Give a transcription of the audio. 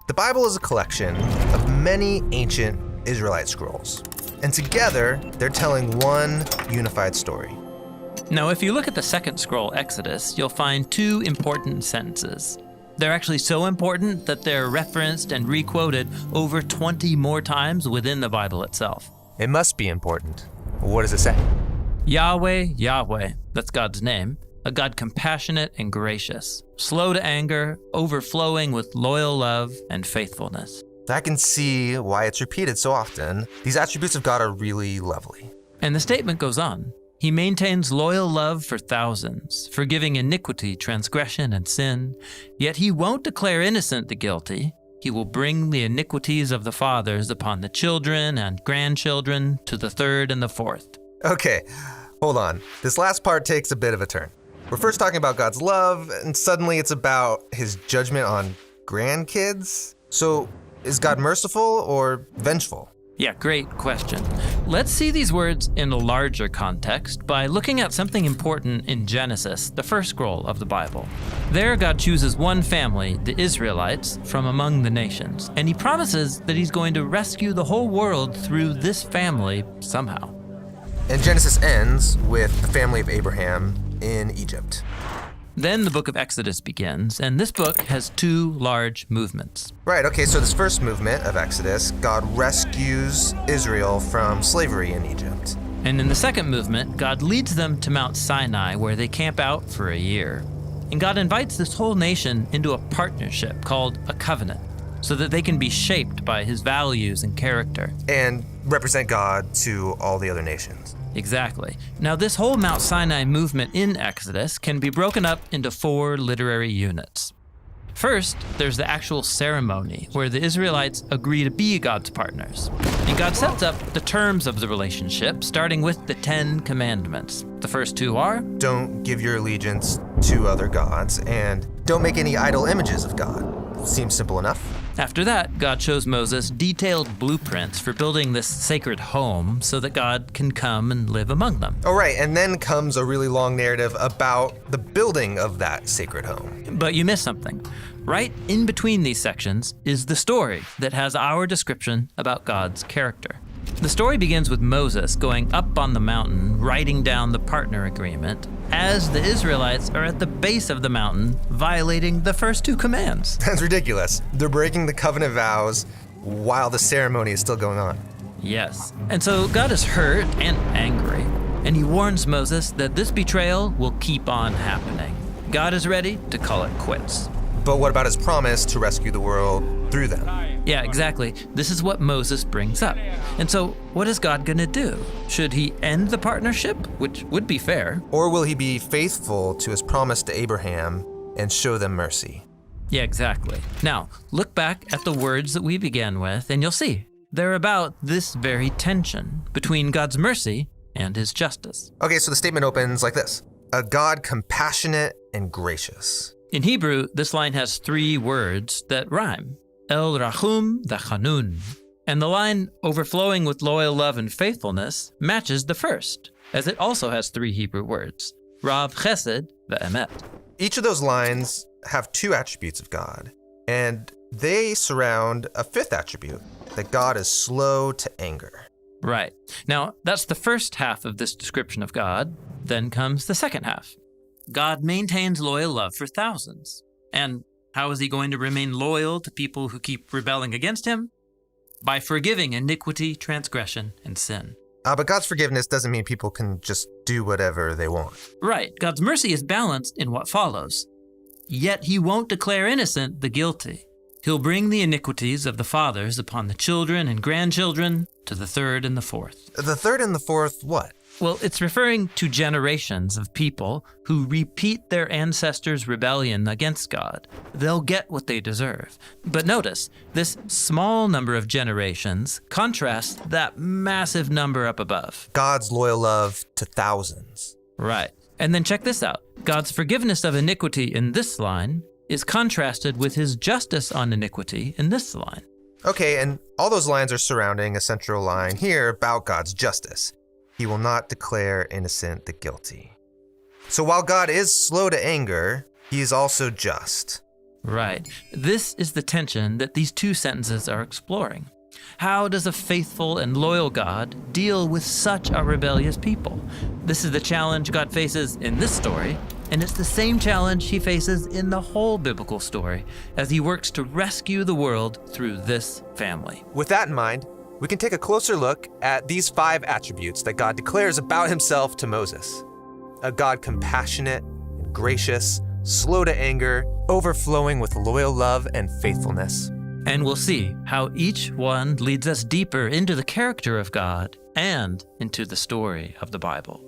The Bible is a collection of many ancient Israelite scrolls, and together they're telling one unified story. Now, if you look at the second scroll, Exodus, you'll find two important sentences. They're actually so important that they're referenced and re-quoted over 20 more times within the Bible itself. It must be important. What does it say? Yahweh, Yahweh, that's God's name, a God compassionate and gracious, slow to anger, overflowing with loyal love and faithfulness. I can see why it's repeated so often. These attributes of God are really lovely. And the statement goes on. He maintains loyal love for thousands, forgiving iniquity, transgression, and sin. Yet he won't declare innocent the guilty. He will bring the iniquities of the fathers upon the children and grandchildren to the third and the fourth. Okay, hold on. This last part takes a bit of a turn. We're first talking about God's love, and suddenly it's about his judgment on grandkids? So, is God merciful or vengeful? Yeah, great question. Let's see these words in a larger context by looking at something important in Genesis, the first scroll of the Bible. There, God chooses one family, the Israelites, from among the nations, and he promises that he's going to rescue the whole world through this family somehow. And Genesis ends with the family of Abraham in Egypt. Then the book of Exodus begins, and this book has two large movements. Right, okay, so this first movement of Exodus, God rescues Israel from slavery in Egypt. And in the second movement, God leads them to Mount Sinai, where they camp out for a year. And God invites this whole nation into a partnership called a covenant, so that they can be shaped by his values and character. And represent God to all the other nations. Exactly. Now, this whole Mount Sinai movement in Exodus can be broken up into 4 literary units. First, there's the actual ceremony, where the Israelites agree to be God's partners. And God sets up the terms of the relationship, starting with the 10 commandments. The first 2 are, don't give your allegiance to other gods, and don't make any idol images of God. Seems simple enough. After that, God shows Moses detailed blueprints for building this sacred home so that God can come and live among them. Oh, right, and then comes a really long narrative about the building of that sacred home. But you missed something. Right in between these sections is the story that has our description about God's character. The story begins with Moses going up on the mountain, writing down the partner agreement, as the Israelites are at the base of the mountain, violating the first 2 commands. That's ridiculous. They're breaking the covenant vows while the ceremony is still going on. Yes. And so God is hurt and angry, and he warns Moses that this betrayal will keep on happening. God is ready to call it quits. But what about his promise to rescue the world through them? Yeah, exactly. This is what Moses brings up. And so, what is God going to do? Should he end the partnership, which would be fair? Or will he be faithful to his promise to Abraham and show them mercy? Yeah, exactly. Now, look back at the words that we began with, and you'll see they're about this very tension between God's mercy and his justice. Okay, so the statement opens like this: a God compassionate and gracious. In Hebrew, this line has 3 words that rhyme. El Rahum V'Chanun. And the line, overflowing with loyal love and faithfulness, matches the first, as it also has 3 Hebrew words. Rav Chesed V'Emet. Each of those lines have 2 attributes of God, and they surround a 5th attribute, that God is slow to anger. Right. Now, that's the first half of this description of God. Then comes the second half. God maintains loyal love for thousands. And how is he going to remain loyal to people who keep rebelling against him? By forgiving iniquity, transgression, and sin. But God's forgiveness doesn't mean people can just do whatever they want. Right. God's mercy is balanced in what follows. Yet he won't declare innocent the guilty. He'll bring the iniquities of the fathers upon the children and grandchildren to the third and the fourth. The third and the fourth what? Well, it's referring to generations of people who repeat their ancestors' rebellion against God. They'll get what they deserve. But notice, this small number of generations contrasts that massive number up above. God's loyal love to thousands. Right. And then check this out. God's forgiveness of iniquity in this line is contrasted with his justice on iniquity in this line. Okay, and all those lines are surrounding a central line here about God's justice. He will not declare innocent the guilty. So while God is slow to anger, he is also just. Right. This is the tension that these two sentences are exploring. How does a faithful and loyal God deal with such a rebellious people? This is the challenge God faces in this story, and it's the same challenge he faces in the whole biblical story as he works to rescue the world through this family. With that in mind, we can take a closer look at these 5 attributes that God declares about himself to Moses. A God compassionate and gracious, slow to anger, overflowing with loyal love and faithfulness. And we'll see how each one leads us deeper into the character of God and into the story of the Bible.